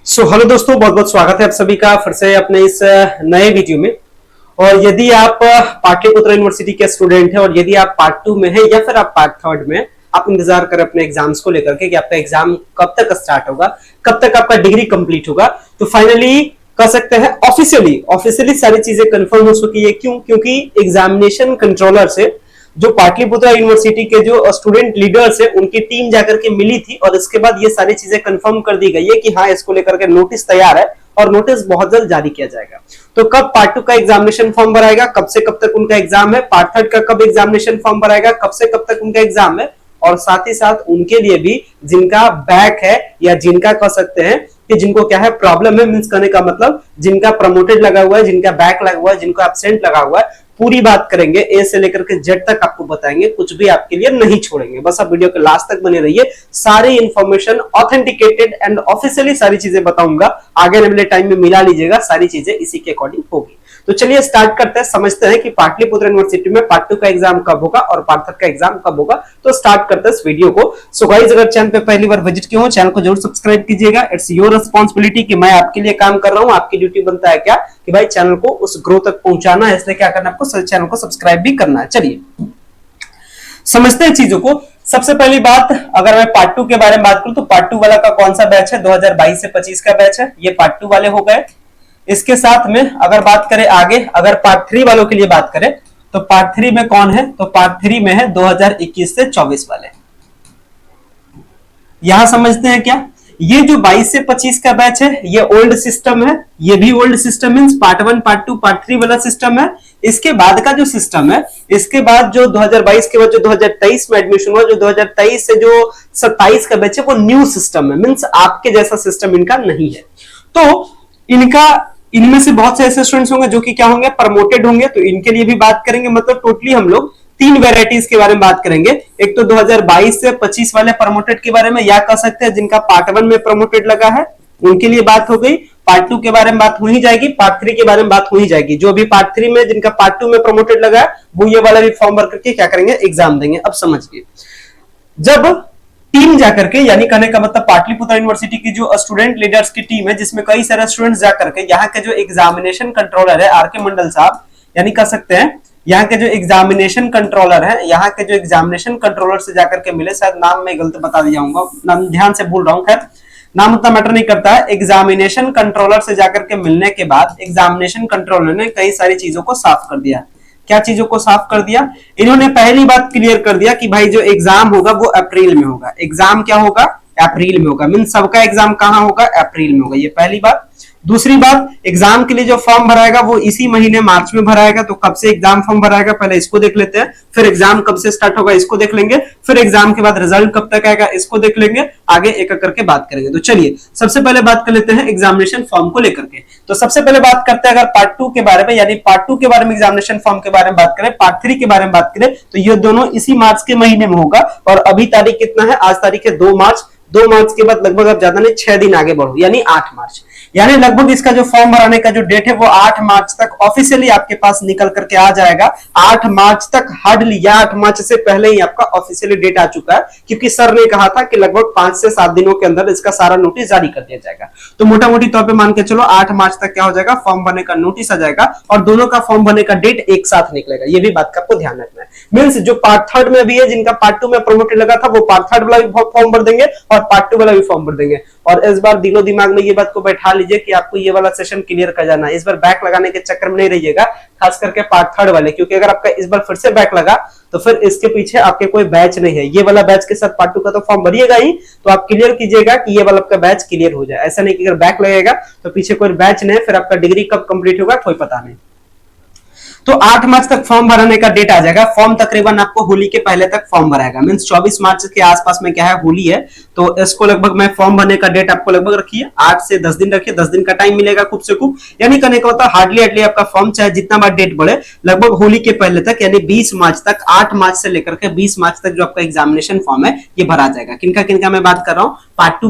Hello दोस्तों, बहुत बहुत स्वागत है आप सभी का फिर से अपने इस नए वीडियो में। और यदि आप पाटलिपुत्र यूनिवर्सिटी के स्टूडेंट हैं और यदि आप पार्ट 2 में हैं या फिर आप पार्ट 3 में, आप इंतजार करें अपने एग्जाम्स को लेकर के कि आपका एग्जाम कब तक स्टार्ट होगा, कब तक आपका डिग्री कंप्लीट होगा, तो फाइनली कह सकते हैं ऑफिशियली सारी चीजें कंफर्म हो चुकी है। क्यों? क्योंकि एग्जामिनेशन कंट्रोलर से जो पाटलिपुत्र यूनिवर्सिटी के जो स्टूडेंट लीडर्स है उनकी टीम जाकर के मिली थी और इसके बाद ये सारी चीजें कंफर्म कर दी गई है कि हाँ, इसको लेकर के नोटिस तैयार है और नोटिस बहुत जल्द जारी किया जाएगा। तो कब पार्ट 2 का एग्जामिनेशन फॉर्म भराएगा, कब से कब तक उनका एग्जाम है, पार्ट 3 का कब एग्जामिनेशन फॉर्म भराएगा, कब से कब तक उनका एग्जाम है, और साथ ही साथ उनके लिए भी जिनका बैक है या जिनका कह सकते हैं कि जिनको क्या है प्रॉब्लम है, मींस करने का मतलब जिनका प्रमोटेड लगा हुआ है, जिनका बैक लगा हुआ है, जिनको एब्सेंट लगा हुआ है, पूरी बात करेंगे। ए से लेकर के जेड तक आपको बताएंगे, कुछ भी आपके लिए नहीं छोड़ेंगे। बस आप वीडियो के लास्ट तक बने रहिए, सारी इंफॉर्मेशन ऑथेंटिकेटेड एंड ऑफिशियली सारी चीजें बताऊंगा। आगे आने वाले टाइम में मिला लीजिएगा, सारी चीजें इसी के अकॉर्डिंग होगी। तो चलिए स्टार्ट करते हैं, समझते हैं कि पाटलिपुत्र यूनिवर्सिटी में पार्ट 2 का एग्जाम कब होगा और पार्ट 3 का एग्जाम कब होगा। तो स्टार्ट करते हैं इस वीडियो को। सो गाइस, अगर चैनल पे पहली बार विजिट किए हो, चैनल को जरूर सब्सक्राइब कीजिएगा। इट्स योर रिस्पांसिबिलिटी कि मैं आपके लिए काम कर रहा हूं। आपकी ड्यूटी बनता है क्या कि भाई चैनल को उस ग्रोथ तक पहुंचाना है, इसलिए क्या करना है आपको, चैनल को सब्सक्राइब भी करना है। चलिए समझते हैं चीजों को। सबसे पहली बात, अगर मैं पार्ट 2 के बारे में बात करूं तो पार्ट 2 वाला का कौन सा बैच है, 2022 से 25 का बैच है, ये पार्ट 2 वाले हो गए। इसके साथ में अगर बात करें आगे, अगर पार्ट 3 वालों के लिए बात करें तो पार्ट 3 में कौन है, तो पार्ट 3 में है 2021 से 24 वाले। यहां समझते हैं क्या, ये जो 22 से 25 का बैच है ये ओल्ड सिस्टम है, ये भी old system means part 1 part 2 part 3 वाला सिस्टम है। इसके बाद का जो सिस्टम है, इसके बाद जो 2022 के बाद जो 2023 में एडमिशन हुआ, जो 2023 से जो 27 का बैच है वो न्यू सिस्टम है, मींस आपके जैसा सिस्टम इनका नहीं है। तो इनमें से बहुत से ऐसे स्टूडेंट्स होंगे जो कि क्या होंगे, प्रमोटेड होंगे, तो इनके लिए भी बात करेंगे। मतलब टोटली हम लोग 3 वेराइटीज के बारे में बात करेंगे। एक तो 2022 से 25 वाले प्रमोटेड के बारे में, या कह सकते हैं जिनका पार्ट 1 में प्रमोटेड लगा है उनके लिए बात हो गई। पार्ट 2 के बारे में बात हो ही जाएगी, पार्ट 3 के बारे में बात हो ही जाएगी। जो भी पार्ट 3 में जिनका पार्ट 2 में प्रमोटेड लगा है वो ये वाला भी फॉर्म भर करके क्या करेंगे, एग्जाम देंगे। अब समझिए, जब टीम जाकर के, यानी कहने का मतलब पाटलिपुत्र यूनिवर्सिटी की जो स्टूडेंट लीडर्स की टीम है जिसमें कई सारे स्टूडेंट्स जाकर के, यहाँ के जो एग्जामिनेशन कंट्रोलर है आर.के. मंडल साहब, यानी कह सकते हैं यहाँ के जो एग्जामिनेशन कंट्रोलर है, यहाँ के जो एग्जामिनेशन कंट्रोलर से जाकर के मिले, शायद नाम मैं गलत बता दिया हूँ, नाम ध्यान से भूल रहा हूँ, खैर नाम उतना मैटर नहीं करता है। एग्जामिनेशन कंट्रोलर से जाकर के मिलने के बाद एग्जामिनेशन कंट्रोलर ने कई सारी चीजों को साफ कर दिया। क्या चीजों को साफ कर दिया, इन्होंने पहली बात क्लियर कर दिया कि भाई जो एग्जाम होगा वो अप्रैल में होगा। एग्जाम क्या होगा, अप्रैल में होगा, मीन सबका एग्जाम कहां होगा, अप्रैल में होगा, ये पहली बात। दूसरी बात, एग्जाम के लिए जो फॉर्म भराएगा वो इसी महीने मार्च में भराएगा। तो कब से एग्जाम फॉर्म भराएगा पहले इसको देख लेते हैं, फिर एग्जाम कब से स्टार्ट होगा इसको देख लेंगे, फिर एग्जाम के बाद रिजल्ट कब तक आएगा इसको देख लेंगे, आगे एक एक करके बात करेंगे। तो चलिए सबसे पहले बात कर लेते हैं एग्जामिनेशन फॉर्म को लेकर के। तो सबसे पहले बात करते हैं अगर पार्ट 2 के बारे में, यानी पार्ट 2 के बारे में एग्जामिनेशन फॉर्म के बारे में बात करें, पार्ट 3 के बारे में बात करें, तो ये दोनों इसी मार्च के महीने में होगा। और अभी तारीख कितना है, आज तारीख है 2 मार्च। 2 मार्च के बाद लगभग अब ज्यादा नहीं 6 दिन आगे बढ़ो, यानी 8 मार्च, यानी लगभग इसका जो फॉर्म भराने का जो डेट है वो 8 मार्च तक ऑफिशियली आपके पास निकल करके आ जाएगा। 8 मार्च तक हार्डली, या 8 मार्च से पहले ही आपका ऑफिशियली डेट आ चुका है, क्योंकि सर ने कहा था कि लगभग 5 से 7 दिनों के अंदर इसका सारा नोटिस जारी कर दिया जाएगा। तो मोटा मोटी तौर पे मान के चलो 8 मार्च तक क्या हो जाएगा, फॉर्म भरने का नोटिस आ जाएगा और दोनों का फॉर्म भरने का डेट एक साथ निकलेगा। ये भी बात का आपको ध्यान रखना है। मींस जो पार्ट 3 में भी है, जिनका पार्ट 2 में प्रमोटेड लगा था वो पार्ट 3 वाला भी फॉर्म भर देंगे और पार्ट 2 वाला भी फॉर्म भर देंगे। और इस बार दिलो दिमाग में ये बात को बैठा लीजिए कि आपको ये वाला सेशन क्लियर कर जाना है। इस बार बैक लगाने के चक्कर में नहीं रहिएगा, खास करके पार्ट 3 वाले, क्योंकि अगर आपका इस बार फिर से बैक लगा तो फिर इसके पीछे आपके कोई बैच नहीं है। ये वाला बैच के साथ पार्ट 2 का तो फॉर्म भरिएगा ही, तो आप क्लियर कीजिएगा कि ये वाला आपका बैच क्लियर हो जाए। ऐसा नहीं कि अगर बैक लगेगा तो पीछे कोई बैच नहीं, फिर आपका डिग्री कब कंप्लीट होगा कोई पता नहीं। तो 8 मार्च तक फॉर्म भराने का डेट आ जाएगा। फॉर्म तकरीबन आपको होली के पहले तक फॉर्म भराएगा, मींस 24 मार्च के आसपास में क्या है, होली है, तो इसको लगभग मैं फॉर्म भरने का डेट आपको लगभग रखिए 8 से 10 दिन रखिए, 10 दिन का टाइम मिलेगा खूब से खूब। यानी कहने का मतलब हार्डली आपका फॉर्म चाहे जितना बार डेट बढ़े, लगभग होली के पहले तक यानी 20 मार्च तक, 8 मार्च से लेकर के 20 मार्च तक जो आपका एग्जामिनेशन फॉर्म है ये भरा जाएगा। किनका किनका मैं बात कर रहा हूँ, पार्ट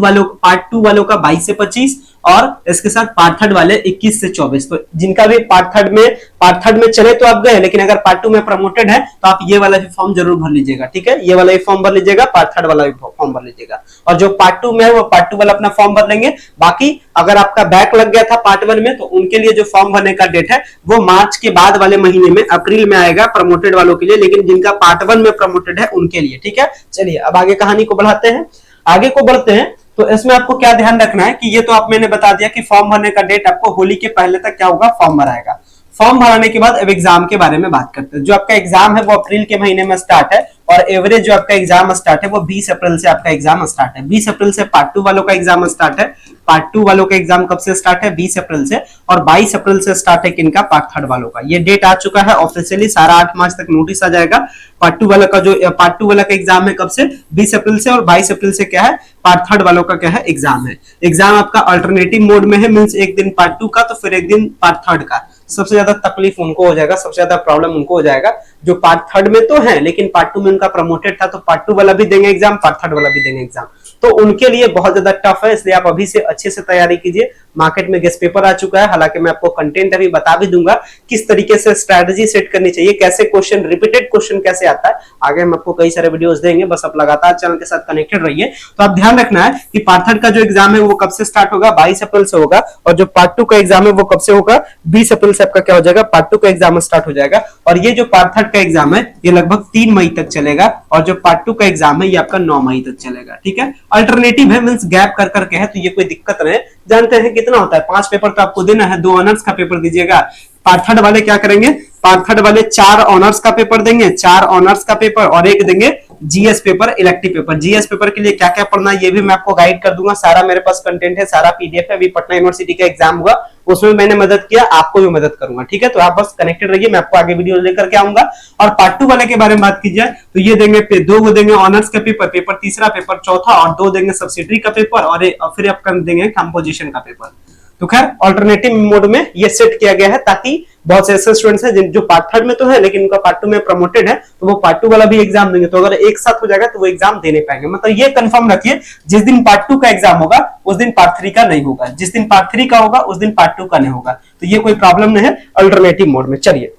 2 वालों का 22 से 25 और इसके साथ पार्ट थर्ड वाले 21 से 24। तो जिनका भी पार्ट थर्ड में चले तो आप गए, लेकिन अगर पार्ट टू में प्रमोटेड है तो आप ये वाला भी फॉर्म जरूर भर लीजिएगा, ठीक है, ये वाला भी फॉर्म भर लीजिएगा, पार्ट थर्ड वाला भी फॉर्म भर लीजिएगा। और जो पार्ट टू में है वो पार्ट टू वाला अपना फॉर्म भर लेंगे। बाकी अगर आपका बैक लग गया था पार्ट वन में तो उनके लिए जो फॉर्म भरने का डेट है वो मार्च के बाद वाले महीने में, अप्रैल में आएगा प्रमोटेड वालों के लिए, लेकिन जिनका पार्ट वन में प्रमोटेड है उनके लिए, ठीक है। चलिए अब आगे कहानी को बढ़ाते हैं, आगे को बढ़ते हैं। तो इसमें आपको क्या ध्यान रखना है कि ये तो आप मैंने बता दिया कि फॉर्म भरने का डेट आपको होली के पहले तक क्या होगा, फॉर्म भराएगा। फॉर्म भराने के बाद अब एग्जाम के बारे में बात करते हैं। जो आपका एग्जाम है वो अप्रैल के महीने में स्टार्ट है और एवरेज जो आपका एग्जाम स्टार्ट है वो 20 अप्रैल से आपका एग्जाम स्टार्ट है। 20 अप्रैल से पार्ट टू वालों का एग्जाम स्टार्ट है। पार्ट टू वालों का एग्जाम कब से स्टार्ट है, 20 अप्रैल से, और 22 अप्रैल से स्टार्ट है किनका, पार्ट थर्ड वालों का। ये डेट आ चुका है ऑफिशियली, सारा 8 मार्च तक नोटिस आ जाएगा। पार्ट टू वाला का जो पार्ट टू वाला का एग्जाम है कब से, 20 अप्रैल से, और 22 अप्रैल से क्या है, पार्ट थर्ड वालों का क्या है, एग्जाम है। एग्जाम आपका अल्टरनेटिव मोड में है, मींस एक दिन पार्ट टू का तो फिर एक दिन पार्ट थर्ड का। सबसे ज्यादा तकलीफ उनको हो जाएगा, सबसे ज्यादा प्रॉब्लम उनको हो जाएगा जो पार्ट थर्ड में तो है लेकिन पार्ट टू में उनका प्रमोटेड था, तो पार्ट टू वाला भी देंगे एग्जाम, पार्ट थर्ड वाला भी देंगे एग्जाम, तो उनके लिए बहुत ज्यादा टफ है। इसलिए आप अभी से अच्छे से तैयारी कीजिए। मार्केट में गेस्ट पेपर आ चुका है, हालांकि मैं आपको कंटेंट अभी बता भी दूंगा किस तरीके से स्ट्रेटजी सेट करनी चाहिए, कैसे क्वेश्चन, रिपीटेड क्वेश्चन कैसे आता है, आगे हम आपको कई सारे वीडियोस देंगे, बस आप लगातार चैनल के साथ कनेक्टेड रहिए। तो आप ध्यान रखना है कि पार्ट थर्ड का जो एग्जाम है वो कब से स्टार्ट होगा, 22 अप्रैल से होगा, और जो पार्ट टू का एग्जाम है वो कब से होगा, 20 अप्रैल से आपका क्या हो जाएगा, पार्ट टू का एग्जाम स्टार्ट हो जाएगा। और ये जो पार्ट थर्ड का एग्जाम है ये लगभग 3 मई तक चलेगा, और जो पार्ट टू का एग्जाम है ये आपका 9 मई तक चलेगा, ठीक है। अल्टरनेटिव है, मींस गैप कर करके है, तो ये कोई दिक्कत नहीं। जानते हैं कितना होता है, 5 पेपर तो आपको देना है, 2 ऑनर्स का पेपर दीजिएगा। पार्ट थर्ड वाले क्या करेंगे, पार्ट थर्ड वाले 4 ऑनर्स का पेपर देंगे, 4 ऑनर्स का पेपर, और एक देंगे GS paper, elective paper. GS paper के लिए क्या क्या पढ़ना है ये भी मैं आपको गाइड कर दूंगा, सारा मेरे पास कंटेंट है, सारा पीडीएफ है। अभी पटना यूनिवर्सिटी का एग्जाम हुआ उसमें मैंने मदद किया, आपको भी मदद करूंगा, ठीक है। तो आप बस कनेक्टेड रहिए, मैं आपको आगे वीडियो लेकर के आऊंगा। और पार्ट टू वाले के बारे में बात की जाए तो ये देंगे 2 देंगे ऑनर्स का पेपर, पेपर तीसरा, पेपर चौथा, और 2 देंगे सब्सिडरी का पेपर, और फिर आप देंगे कंपोजिशन का पेपर। तो खैर ऑल्टरनेटिव मोड में ये सेट किया गया है ताकि बहुत से ऐसे स्टूडेंट्स हैं जो पार्ट थर्ड में तो है लेकिन उनका पार्ट टू में प्रमोटेड है, तो वो पार्ट टू वाला भी एग्जाम देंगे। तो अगर एक साथ हो जाएगा तो वो एग्जाम दे नहीं पाएंगे। मतलब ये कंफर्म रखिए, जिस दिन पार्ट टू का एग्जाम होगा उस दिन पार्ट थ्री का नहीं होगा, जिस दिन पार्ट थ्री का होगा उस दिन पार्ट टू का नहीं होगा। तो ये कोई प्रॉब्लम नहीं है अल्टरनेटिव मोड में। चलिए,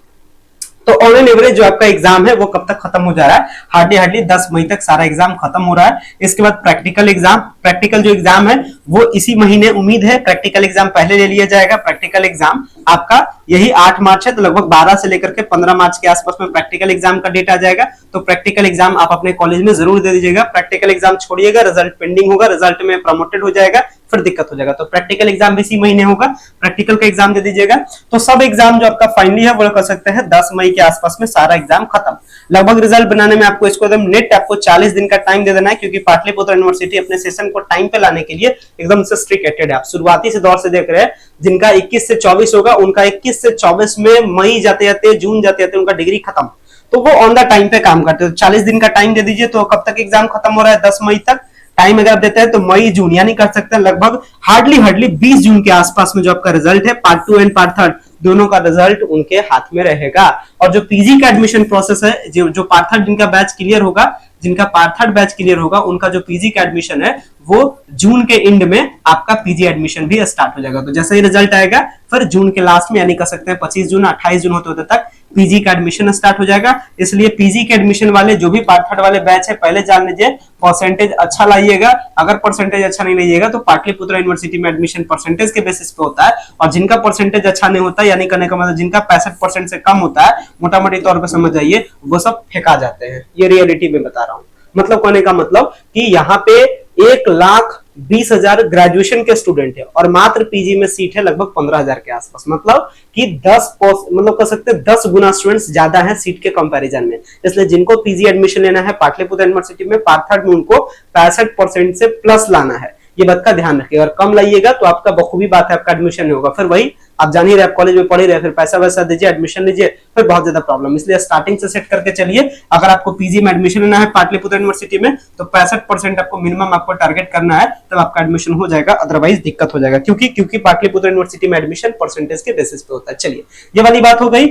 तो ऑन एन एवरेज जो आपका एग्जाम है वो कब तक खत्म हो जा रहा है, हार्डली 10 मई तक सारा एग्जाम खत्म हो रहा है। इसके बाद प्रैक्टिकल एग्जाम, प्रैक्टिकल जो एग्जाम है वो इसी महीने उम्मीद है प्रैक्टिकल एग्जाम पहले ले लिया जाएगा। प्रैक्टिकल एग्जाम आपका यही 8 मार्च है, तो लगभग 12 से लेकर के 15 मार्च के आसपास में प्रैक्टिकल एग्जाम का डेट आ जाएगा। तो प्रैक्टिकल एग्जाम आप अपने कॉलेज में जरूर दे दीजिएगा। प्रैक्टिकल एग्जाम छोड़िएगा, रिजल्ट पेंडिंग होगा, रिजल्ट में प्रमोटेड हो जाएगा फिर दिक्कत हो जाएगा। तो प्रैक्टिकल एग्जाम भी इसी महीने होगा, प्रैक्टिकल का एग्जाम दे दीजिएगा। तो सब एग्जाम जो आपका फाइनली है वो कर सकते हैं 10 मई के आसपास में सारा एग्जाम खत्म। लगभग रिजल्ट बनाने में आपको इसको एकदम नेट आपको 40 दिन का टाइम दे देना है, क्योंकि पाटलिपुत्र यूनिवर्सिटी अपने सेशन को टाइम पे लाने के लिए एकदम से स्ट्रिक्टेड है। आप शुरुआती से दौर से देख रहे हैं, जिनका 21 से 24 होगा उनका 21 से 24 में मई जाते जाते जून जाते जाते उनका डिग्री खत्म, तो वो ऑन द टाइम पे काम करते हैं। 40 दिन का टाइम दे दीजिए। तो कब तक एग्जाम खत्म हो रहा है, 10 मई तक टाइम अगर आप देते हैं तो मई जून यानी कर सकते हैं लगभग हार्डली 20 जून के आसपास में जो आपका रिजल्ट है part two and part third दोनों का रिजल्ट उनके हाथ में रहेगा। और जो पीजी का एडमिशन प्रोसेस है, जो पार्ट थर्ड जिनका बैच क्लियर होगा, जिनका पार्ट थर्ड बैच क्लियर होगा उनका जो पीजी का एडमिशन है वो जून के एंड में आपका पीजी एडमिशन भी स्टार्ट हो जाएगा। तो जैसे ही रिजल्ट आएगा फिर जून के लास्ट में यानी कर सकते हैं 25 जून 28 जून होते होते तक पीजी का एडमिशन स्टार्ट हो जाएगा। इसलिए पीजी के एडमिशन वाले जो भी पार्ट थर्ड वाले बैच है पहले जान लीजिए परसेंटेज अच्छा लाइएगा। अगर परसेंटेज अच्छा नहीं लाइएगा तो पाटलिपुत्र यूनिवर्सिटी में एडमिशन परसेंटेज के बेसिस पे होता है, और जिनका परसेंटेज अच्छा नहीं होता यानी कहने का मतलब जिनका 65% से कम होता है, मोटा मोटी तौर पर समझ जाइए वो सब फेंका जाते हैं। ये रियलिटी में बता रहा हूं। मतलब कहने का मतलब कि यहाँ पे 1,20,000 ग्रेजुएशन के स्टूडेंट है और मात्र पीजी में सीट है लगभग 15,000 के आसपास। मतलब कि 10 मतलब कह सकते हैं 10 गुना स्टूडेंट्स ज्यादा हैं सीट के कंपैरिजन में। इसलिए जिनको पीजी एडमिशन लेना है पाटलिपुत्र यूनिवर्सिटी में पार्ट थर्ड में उनको 65% से प्लस लाना है। ये बात का ध्यान रखिए। और कम लाइएगा तो आपका बखूबी बात है आपका एडमिशन नहीं होगा। फिर वही आप जान ही रहे, आप कॉलेज में पढ़ ही रहे, फिर पैसा वैसा दीजिए एडमिशन लीजिए, फिर बहुत ज्यादा प्रॉब्लम। इसलिए स्टार्टिंग से सेट करके चलिए। अगर आपको पीजी में एडमिशन लेना है पाटलिपुत्र यूनिवर्सिटी में तो 65% आपको मिनिमम आपको टारगेट करना है, तब आपका एडमिशन हो जाएगा, अदरवाइज दिक्कत हो जाएगा। क्योंकि पाटलिपुत्र यूनिवर्सिटी में एडमिशन परसेंटेज के बेसिस पे होता है। चलिए, ये वाली बात हो गई।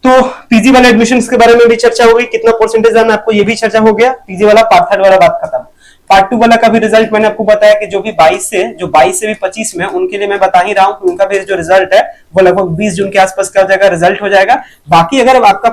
तो पीजी वाले एडमिशन के बारे में भी चर्चा हो गई, कितना परसेंटेज आना आपको ये भी चर्चा हो गया। पीजी वाला पार्ट थर्ड वाला बात खत्म। पार्ट 2 वाला का भी रिजल्ट मैंने आपको बताया कि जो भी 22 से भी 25 में, उनके लिए मैं बता ही रहा हूं कि उनका भी जो रिजल्ट है वो लगभग 20 जून के आसपास क्या हो जाएगा, रिजल्ट हो जाएगा। बाकी अगर आपका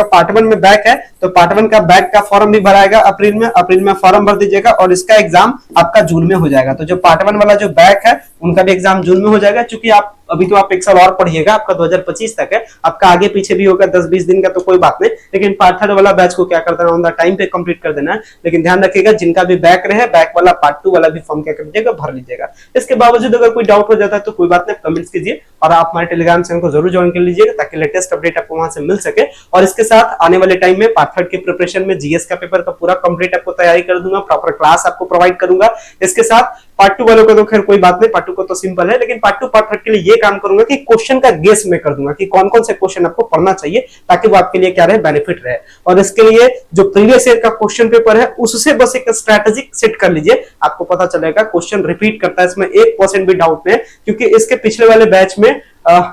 पार्ट 1 में बैक है तो पार्ट 1 का बैक का फॉर्म भी भराएगा अप्रैल में फॉर्म भर दीजिएगा और इसका एग्जाम आपका जून में हो जाएगा। तो जो पार्ट 1 वाला जो बैक है उनका भी एग्जाम जून में हो जाएगा। चूंकि आप अभी तो आप एक साल और पढ़िएगा, आपका 2025 तक है, आपका आगे पीछे भी होगा 10-20 दिन का, तो कोई बात नहीं। लेकिन पार्ट 3 वाला बैच को क्या कर देना, ऑन द टाइम पे कंप्लीट कर देना है। लेकिन ध्यान रखिएगा जिनका भी बैक रहे, बैक वाला पार्ट 2 वाला भी फॉर्म क्या कर लीजिएगा, भर लीजिएगा। इसके बावजूद अगर कोई डाउट हो जाता है तो कोई बात नहीं, कमेंट्स कीजिए और आप हमारे टेलीग्राम चैनल को जरूर ज्वाइन कर लीजिएगा ताकि लेटेस्ट अपडेट आपको वहां से मिल सके। और इसके साथ आने वाले टाइम में पार्ट 3 की प्रिपरेशन में जीएस का पेपर का पूरा कंप्लीट आपको तैयारी कर दूंगा, प्रॉपर क्लास आपको प्रोवाइड करूंगा। इसके साथ पार्ट 2 वालों का तो खैर कोई बात नहीं, पार्ट 2 को तो सिंपल है, लेकिन पार्ट 2 पार्ट 3 के लिए ये काम करूंगा कि क्वेश्चन का गेस में कर दूंगा कि कौन कौन से क्वेश्चन आपको पढ़ना चाहिए ताकि वो आपके लिए क्या रहे, बेनिफिट रहे। और इसके लिए जो प्रीवियस ईयर का क्वेश्चन पेपर है उससे बस एक स्ट्रेटेजी सेट कर लीजिए, आपको पता चलेगा क्वेश्चन रिपीट करता है, इसमें 1% भी डाउट नहीं है। क्योंकि इसके पिछले वाले बैच में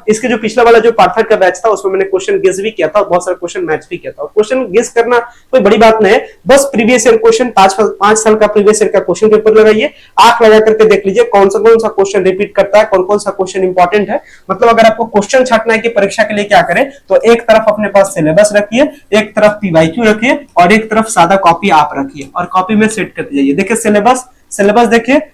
इसके जो पिछला वाला जो पार्ट 3 का बैच था उसमें मैंने क्वेश्चन गेस भी किया था और बहुत सारे क्वेश्चन मैच भी किया था। और क्वेश्चन गेस करना कोई बड़ी बात नहीं है, बस प्रीवियस ईयर क्वेश्चन 5 साल का प्रीवियस ईयर का क्वेश्चन पेपर लगाइए, आंख लगा करके देख लीजिए कौन सा क्वेश्चन रिपीट करता है, कौन कौन सा क्वेश्चन इंपॉर्टेंट है। मतलब अगर आपको क्वेश्चन छांटना है कि परीक्षा के लिए क्या करें, तो एक तरफ अपने पास सिलेबस रखिए, एक तरफ पीवाईक्यू रखिए और एक तरफ सादा कॉपी आप रखिए और कॉपी में सेट करते जाइए। देखिए सिलेबस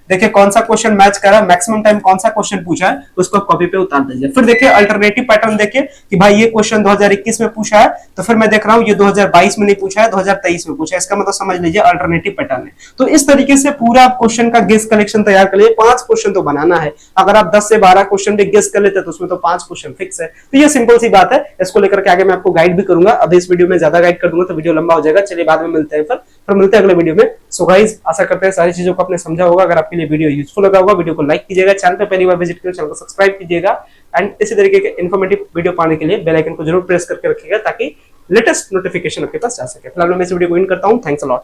देखिए कौन सा क्वेश्चन मैच कर रहा है, मैक्सिमम टाइम कौन सा क्वेश्चन पूछा है उसको कॉपी पे उतार दीजिए। फिर देखिए अल्टरनेटिव पैटर्न देखिए कि भाई ये क्वेश्चन 2021 में पूछा है तो फिर मैं देख रहा हूं ये 2022 में नहीं पूछा है, 2023 में पूछा है, इसका मतलब समझ लीजिए अल्टरनेटिव पैटर्न है। तो इस तरीके से पूरा आप क्वेश्चन का गेस कलेक्शन तैयार कर लीजिए। 5 क्वेश्चन तो बनाना है, अगर आप 10 से 12 क्वेश्चन भी गेस कर लेते तो उसमें तो 5 क्वेश्चन फिक्स है। तो ये सिंपल सी बात है, इसको लेकर के आगे मैं आपको गाइड भी करूंगा। अभी इस वीडियो में ज्यादा गाइड कर दूंगा तो वीडियो लंबा हो जाएगा, चलिए बाद में मिलते हैं, फिर मिलते हैं अगले वीडियो में। सो गाइस आशा करते हैं सारी चीजों को आपने समझा होगा। अगर आपके लिए वीडियो यूजफुल लगा होगा, वीडियो को लाइक कीजिएगा, चैनल पे पहली बार विजिट करें चैनल को सब्सक्राइब कीजिएगा एंड इसी तरीके के इन्फॉर्मेटिव वीडियो पाने के लिए बेल आइकन को जरूर प्रेस करके रखिएगा ताकि लेटेस्ट नोटिफिकेशन आपके पास जा सके। फिलहाल मैं इस वीडियो को एंड करता हूं। Thanks a lot.